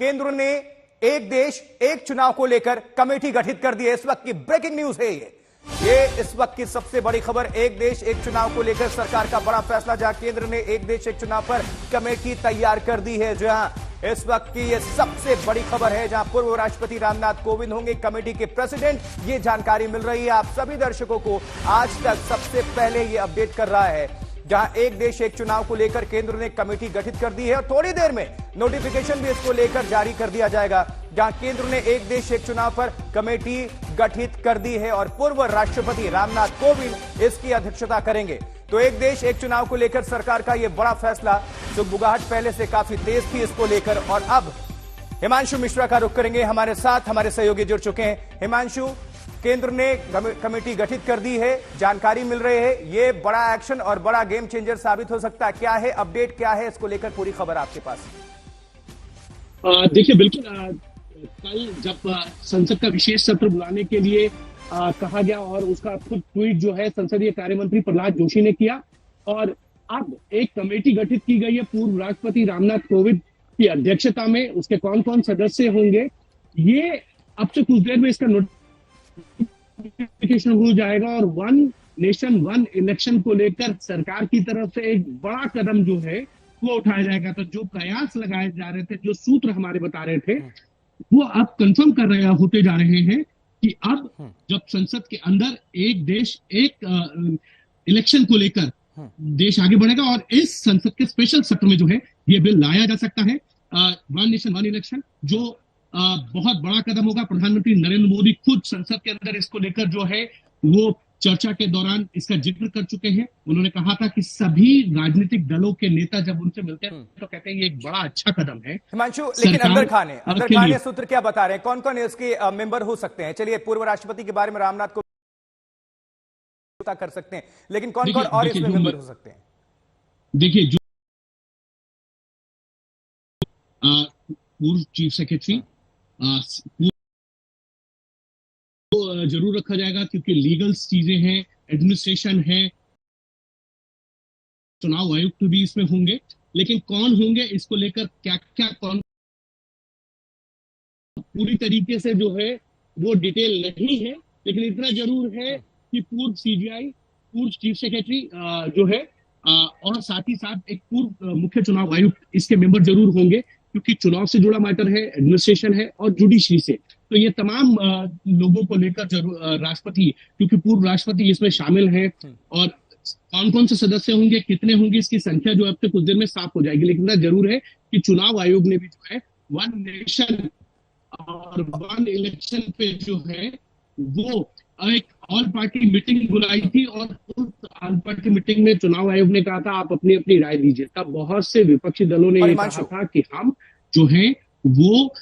केंद्र ने एक देश एक चुनाव को लेकर कमेटी गठित कर दी है। इस वक्त की ब्रेकिंग न्यूज है ये इस वक्त की सबसे बड़ी खबर। एक देश एक चुनाव को लेकर सरकार का बड़ा फैसला, जहां केंद्र ने एक देश एक चुनाव पर कमेटी तैयार कर दी है। जहां इस वक्त की ये सबसे बड़ी खबर है, जहां पूर्व राष्ट्रपति रामनाथ कोविंद होंगे कमेटी के प्रेसिडेंट। ये जानकारी मिल रही है आप सभी दर्शकों को, आज तक सबसे पहले ये अपडेट कर रहा है। जहां एक देश एक चुनाव को लेकर केंद्र ने कमेटी गठित कर दी है और थोड़ी देर में नोटिफिकेशन भी इसको लेकर जारी कर दिया जाएगा। जहां केंद्र ने एक देश एक चुनाव पर कमेटी गठित कर दी है और पूर्व राष्ट्रपति रामनाथ कोविंद इसकी अध्यक्षता करेंगे। तो एक देश एक चुनाव को लेकर सरकार का यह बड़ा फैसला, सुगबुगाहट पहले से काफी तेज थी इसको लेकर। और अब हिमांशु मिश्रा का रुख करेंगे, हमारे साथ हमारे सहयोगी जुड़ चुके हैं। हिमांशु, केंद्र ने कमेटी गठित कर दी है, जानकारी मिल रही है, ये बड़ा एक्शन और बड़ा गेम चेंजर साबित हो सकता है। क्या है अपडेट, क्या है इसको लेकर पूरी खबर आपके पास? देखिए, बिल्कुल कल जब संसद का विशेष सत्र बुलाने के लिए कहा गया और उसका खुद ट्वीट जो है संसदीय कार्य मंत्री प्रहलाद जोशी ने किया, और अब एक कमेटी गठित की गई है पूर्व राष्ट्रपति रामनाथ कोविंद की अध्यक्षता में। उसके कौन कौन सदस्य होंगे, ये अब से कुछ देर में इसका नोटिफिकेशन हो जाएगा। और वन नेशन वन इलेक्शन को लेकर सरकार की तरफ से एक बड़ा कदम जो है वो उठाया जाएगा। तो जो प्रयास लगाए जा रहे थे, जो सूत्र हमारे बता रहे थे, वो अब कंफर्म कर रहे होते जा रहे हैं कि अब जब संसद के अंदर एक देश एक इलेक्शन को लेकर देश आगे बढ़ेगा और इस संसद के स्पेशल सत्र में जो है ये बिल लाया जा सकता है, वन नेशन वन इलेक्शन, जो बहुत बड़ा कदम होगा। प्रधानमंत्री नरेंद्र मोदी खुद संसद के अंदर इसको लेकर जो है वो चर्चा के दौरान इसका जिक्र कर चुके हैं। उन्होंने कहा था कि सभी राजनीतिक दलों के नेता जब उनसे मिलते हैं तो कहते हैं ये एक बड़ा अच्छा कदम है। हिमांशु, लेकिन अंदर खान सूत्र क्या बता रहे हैं, कौन कौन इसके मेंबर हो सकते हैं? चलिए, पूर्व राष्ट्रपति के बारे में रामनाथ को कर सकते हैं, लेकिन कौन कौन और इसमें मेंबर हो सकते हैं? देखिए, जो पूर्व चीफ सेक्रेटरी जरूर रखा जाएगा, क्योंकि लीगल चीजें हैं, एडमिनिस्ट्रेशन है, चुनाव आयुक्त भी इसमें होंगे। लेकिन कौन होंगे इसको लेकर क्या क्या कौन पूरी तरीके से जो है वो डिटेल नहीं है, लेकिन इतना जरूर है कि पूर्व सीजीआई, पूर्व चीफ सेक्रेटरी जो है और साथ ही साथ एक पूर्व मुख्य चुनाव आयुक्त इसके मेंबर जरूर होंगे, क्योंकि चुनाव से जुड़ा मैटर है, एडमिनिस्ट्रेशन है और जुडिशरी से। तो ये तमाम लोगों को लेकर जरूर राष्ट्रपति, क्योंकि पूर्व राष्ट्रपति इसमें शामिल हैं, और कौन कौन से सदस्य होंगे, कितने होंगे, इसकी संख्या जो अब तक कुछ देर में साफ हो जाएगी। लेकिन जरूर है कि चुनाव आयोग ने भी जो है वन नेशन और वन इलेक्शन पे जो है वो एक ऑल पार्टी मीटिंग बुलाई थी, और उस ऑल पार्टी मीटिंग में चुनाव आयोग ने कहा था आप अपनी अपनी राय दीजिए। तब बहुत से विपक्षी दलों ने ये कहा था कि हम जो है वो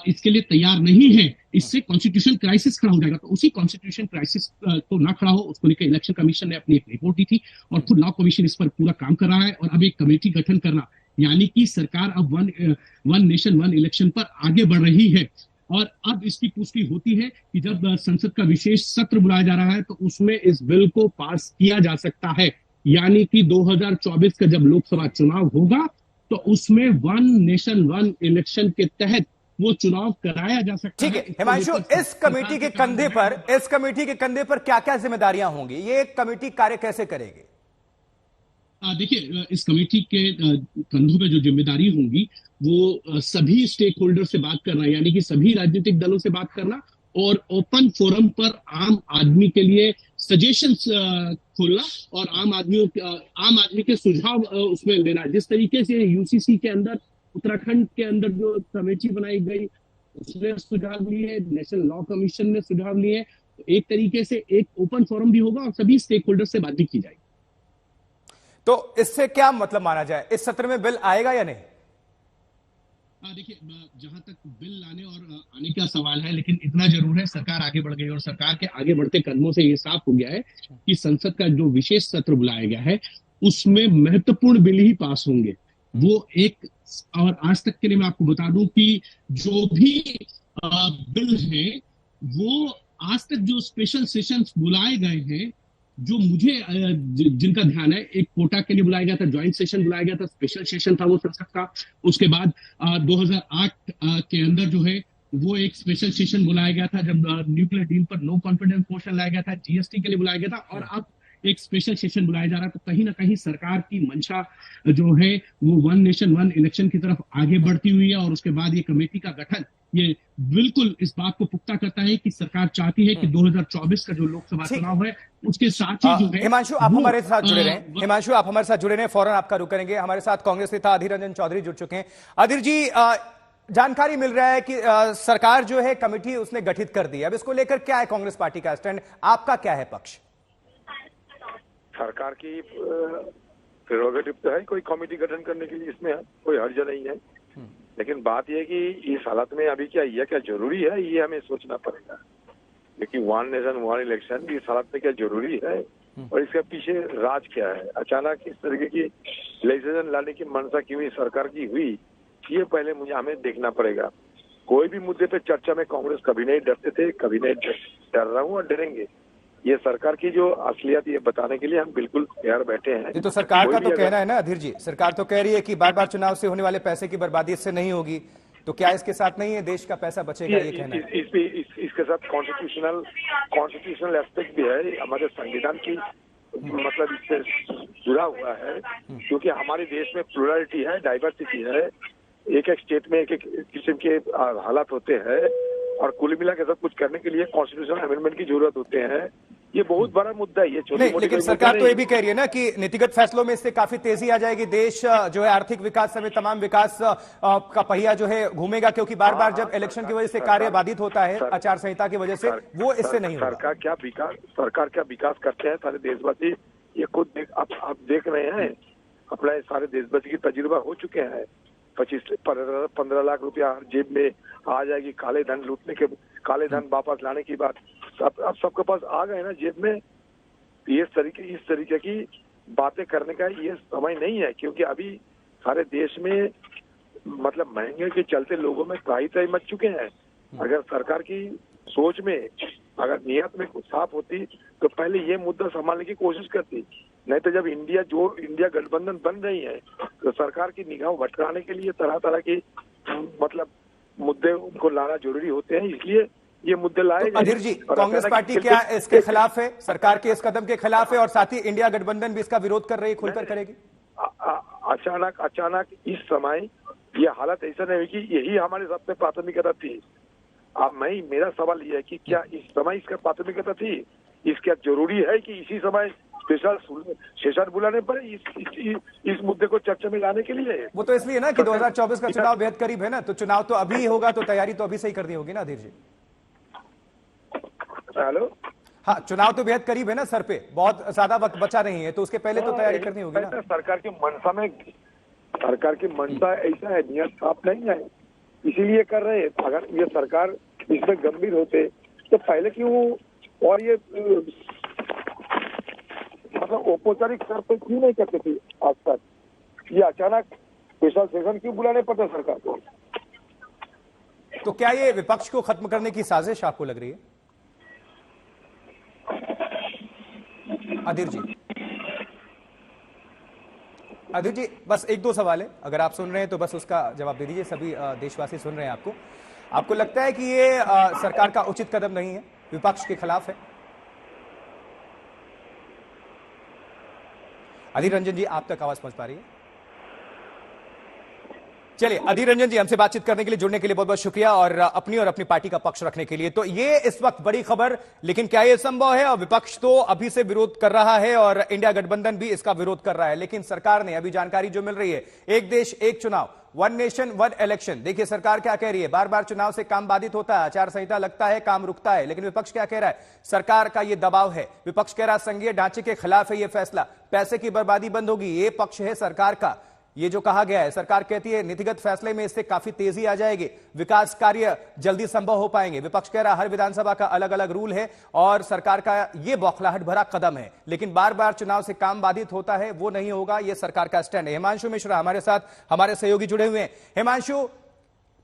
इसके लिए तैयार नहीं है, इससे कॉन्स्टिट्यूशन क्राइसिस खड़ा हो जाएगा। तो उसी कॉन्स्टिट्यूशन क्राइसिस को ना खड़ा हो उसको लेकर इलेक्शन कमीशन ने अपनी एक रिपोर्ट दी थी, और खुद लॉ कमीशन इस पर पूरा काम कर रहा है। और अब एक कमेटी गठन करना, यानी कि सरकार अब वन नेशन वन इलेक्शन पर आगे बढ़ रही है। और अब इसकी पुष्टि होती है कि जब संसद का विशेष सत्र बुलाया जा रहा है तो उसमें इस बिल को पास किया जा सकता है, यानी कि 2024 का जब लोकसभा चुनाव होगा तो उसमें वन नेशन वन इलेक्शन के तहत वो चुनाव कराया जा सकता है। ठीक है हिमांशु, इस कमेटी के कंधे पर क्या क्या जिम्मेदारियां होंगी? ये कमेटी कार्य कैसे करेगी? देखिए, इस कमेटी के कंधों पे जो जिम्मेदारी होंगी वो सभी स्टेक होल्डर से बात करना, यानी कि सभी राजनीतिक दलों से बात करना, और ओपन फोरम पर आम आदमी के लिए सजेशंस खोलना और आम आदमी के सुझाव उसमें लेना। जिस तरीके से यूसीसी के अंदर, उत्तराखंड के अंदर जो कमेटी बनाई गई उसने सुझाव लिए, नेशनल लॉ कमीशन ने सुझाव लिए, तो एक तरीके से एक ओपन फोरम भी होगा और सभी स्टेक होल्डर से बात भी की जाएगी। तो इससे क्या मतलब माना जाए, इस सत्र में बिल आएगा या नहीं? देखिए, जहां तक बिल लाने और आने का सवाल है, लेकिन इतना जरूर है सरकार आगे बढ़ गई, और सरकार के आगे बढ़ते कदमों से ये साफ हो गया है कि संसद का जो विशेष सत्र बुलाया गया है उसमें महत्वपूर्ण बिल ही पास होंगे। वो एक, और आज तक के लिए मैं आपको बता दूं कि जो भी बिल है वो आज तक जो स्पेशल सेशंस बुलाए गए हैं जो मुझे जिनका ध्यान है, एक कोटा के लिए बुलाया गया था, ज्वाइंट सेशन बुलाया गया था, स्पेशल सेशन था वो संसद का। उसके बाद 2008 के अंदर जो है वो एक स्पेशल सेशन बुलाया गया था जब न्यूक्लियर डील पर नो कॉन्फिडेंस मोशन लाया गया था, जीएसटी के लिए बुलाया गया था, और अब एक स्पेशल सेशन बुलाया जा रहा है। तो कहीं ना कहीं सरकार की मंशा जो है वो वन नेशन वन इलेक्शन की तरफ आगे बढ़ती हुई है। और उसके बाद ये कमेटी का गठन ये बिल्कुल इस बात को पुख्ता करता है कि सरकार चाहती है कि 2024 का जो लोकसभा ठीक। चुनाव है उसके साथ ही जो है हिमांशु आप वो, हमारे साथ जुड़े रहे। हिमांशु आप हमारे साथ जुड़े रहे, फौरन आपका रुख करेंगे। हमारे साथ कांग्रेस नेता अधीर रंजन चौधरी जुड़ चुके हैं। अधीर जी, जानकारी मिल रहा है कि सरकार जो है कमेटी उसने गठित कर दी है। अब इसको लेकर क्या है कांग्रेस पार्टी का स्टैंड, आपका क्या है पक्ष? सरकार की प्रेरोगेटिव तो है कोई कमेटी गठन करने के लिए, इसमें कोई हर्ज नहीं है। लेकिन बात यह है कि इस हालत में अभी क्या जरूरी है, ये हमें सोचना पड़ेगा। लेकिन वन नेशन वन इलेक्शन इस हालत में क्या जरूरी है और इसके पीछे राज क्या है? अचानक इस तरीके की लेजिस्लेशन लाने की मंशा क्यों सरकार की हुई, ये पहले हमें देखना पड़ेगा। कोई भी मुद्दे पे चर्चा में कांग्रेस कभी नहीं डरते थे, कभी नहीं डर रहा हूँ और डरेंगे। ये सरकार की जो असलियत ये बताने के लिए हम बिल्कुल तैयार बैठे हैं। ये तो सरकार का तो कहना है ना अधीर जी, सरकार तो कह रही है कि बार बार चुनाव से होने वाले पैसे की बर्बादी इससे नहीं होगी, तो क्या इसके साथ नहीं है, देश का पैसा बचेगा, ये कहना है। इसके साथ कॉन्स्टिट्यूशनल एस्पेक्ट भी है, हमारे संविधान की मतलब इससे जुड़ा हुआ है। क्योंकि हमारे देश में प्लुरलिटी है, डाइवर्सिटी है, एक एक स्टेट में एक एक किस्म के हालात होते हैं और कुल मिला के सब कुछ करने के लिए कॉन्स्टिट्यूशनल अमेंडमेंट की जरूरत होते हैं। ये बहुत बड़ा मुद्दा है, ये छोटी नहीं, लेकिन सरकार तो ये भी कह रही है ना कि नीतिगत फैसलों में इससे काफी तेजी आ जाएगी, देश जो है आर्थिक विकास समेत तमाम विकास का पहिया जो है घूमेगा, क्योंकि बार बार जब इलेक्शन की वजह से कार्य बाधित होता है आचार संहिता की वजह से, वो इससे नहीं होगा। सरकार क्या विकास करते हैं सारे देशवासी, ये खुद आप देख रहे हैं। अपना सारे देशवासी की तजुर्बा हो चुके हैं। 15 लाख रुपया जेब में आ जाएगी काले धन लूटने के, काले धन वापस लाने की बात अब सबके पास आ गए ना जेब में। इस तरीके की बातें करने का ये समय नहीं है, क्योंकि अभी सारे देश में मतलब महंगे के चलते लोगों में त्राही मच चुके हैं। अगर सरकार की सोच में अगर नियत में कुछ साफ होती तो पहले ये मुद्दा संभालने की कोशिश करती। नहीं तो जब इंडिया गठबंधन बन रही है तो सरकार की निगाह भटकाने के लिए तरह तरह की मतलब मुद्दे उनको लाना जरूरी होते हैं, इसलिए ये मुद्दे लाए तो अधीर जी, कांग्रेस पार्टी क्या इसके खिलाफ है, सरकार के इस कदम के खिलाफ है, और साथ ही इंडिया गठबंधन भी इसका विरोध कर रही है, खुलकर करेगी? अचानक इस समय ये हालत ऐसा नहीं हुई कि यही हमारी सबसे प्राथमिकता थी। अब मेरा सवाल ये है कि क्या इस समय इसका प्राथमिकता थी? इसका जरूरी है कि इसी समय स्पेशल सेशन बुलाने पड़े इस मुद्दे को चर्चा में लाने के लिए? वो तो इसलिए ना कि 2024 का चुनाव बेहद करीब है ना, तो चुनाव तो अभी होगा, तो तैयारी तो अभी से ही करनी होगी ना अधीर जी। हेलो, हाँ, चुनाव तो बेहद करीब है ना सर पे, बहुत ज्यादा वक्त बचा नहीं है, तो उसके पहले तो तैयारी करनी होगी ना। सरकार की मंशा ऐसा है, नियत साफ नहीं है, इसीलिए कर रहे हैं। अगर ये सरकार इसमें गंभीर होते तो पहले क्यों, और ये मतलब औपचारिक स्तर पर क्यों नहीं करते थे आज तक? ये अचानक स्पेशल सेशन क्यों बुलाने पड़ते सरकार को? तो क्या ये विपक्ष को खत्म करने की साजिश आपको लग रही है अधीर जी? अधीर जी, बस एक दो सवाल है, अगर आप सुन रहे हैं तो बस उसका जवाब दे दीजिए। सभी देशवासी सुन रहे हैं आपको लगता है कि ये सरकार का उचित कदम नहीं है, विपक्ष के खिलाफ है? अधीर रंजन जी, आप तक आवाज पहुंच पा रही है? चलिए, अधीर रंजन जी हमसे बातचीत करने के लिए, जुड़ने के लिए बहुत बहुत शुक्रिया, और अपनी पार्टी का पक्ष रखने के लिए। तो ये इस वक्त बड़ी खबर, लेकिन क्या ये संभव है? और विपक्ष तो अभी से विरोध कर रहा है और इंडिया गठबंधन भी इसका विरोध कर रहा है, लेकिन सरकार ने, अभी जानकारी जो मिल रही है, एक देश एक चुनाव, वन नेशन वन इलेक्शन। देखिए सरकार क्या कह रही है, बार बार चुनाव से काम बाधित होता है, आचार संहिता लगता है, काम रुकता है, लेकिन विपक्ष क्या कह रहा है? सरकार का यह दबाव है, विपक्ष कह रहा है संघीय ढांचे के खिलाफ है यह फैसला, पैसे की बर्बादी बंद होगी, ये पक्ष है सरकार का। ये जो कहा गया है, सरकार कहती है नीतिगत फैसले में इससे काफी तेजी आ जाएगी, विकास कार्य जल्दी संभव हो पाएंगे। विपक्ष कह रहा है हर विधानसभा का अलग अलग रूल है और सरकार का ये बौखलाहट भरा कदम है, लेकिन बार बार चुनाव से काम बाधित होता है, वो नहीं होगा, ये सरकार का स्टैंड है। हिमांशु मिश्रा हमारे साथ, हमारे सहयोगी जुड़े हुए हैं। हिमांशु,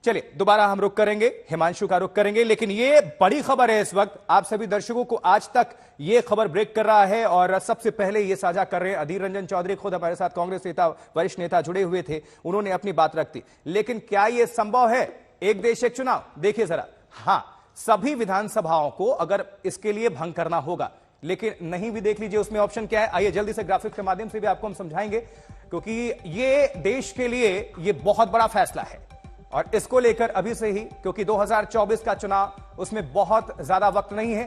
चलिए दोबारा हम रुक करेंगे, हिमांशु का रुक करेंगे, लेकिन ये बड़ी खबर है इस वक्त। आप सभी दर्शकों को आज तक ये खबर ब्रेक कर रहा है और सबसे पहले ये साझा कर रहे हैं अधीर रंजन चौधरी, खुद हमारे साथ कांग्रेस नेता, वरिष्ठ नेता जुड़े हुए थे, उन्होंने अपनी बात रख दी। लेकिन क्या यह संभव है एक देश एक चुनाव? देखिए जरा, हां, सभी विधानसभाओं को अगर इसके लिए भंग करना होगा, लेकिन नहीं भी देख लीजिए उसमें ऑप्शन क्या है। आइए जल्दी से ग्राफिक्स के माध्यम से भी आपको हम समझाएंगे, क्योंकि ये देश के लिए ये बहुत बड़ा फैसला है और इसको लेकर अभी से ही, क्योंकि 2024 का चुनाव उसमें बहुत ज्यादा वक्त नहीं है।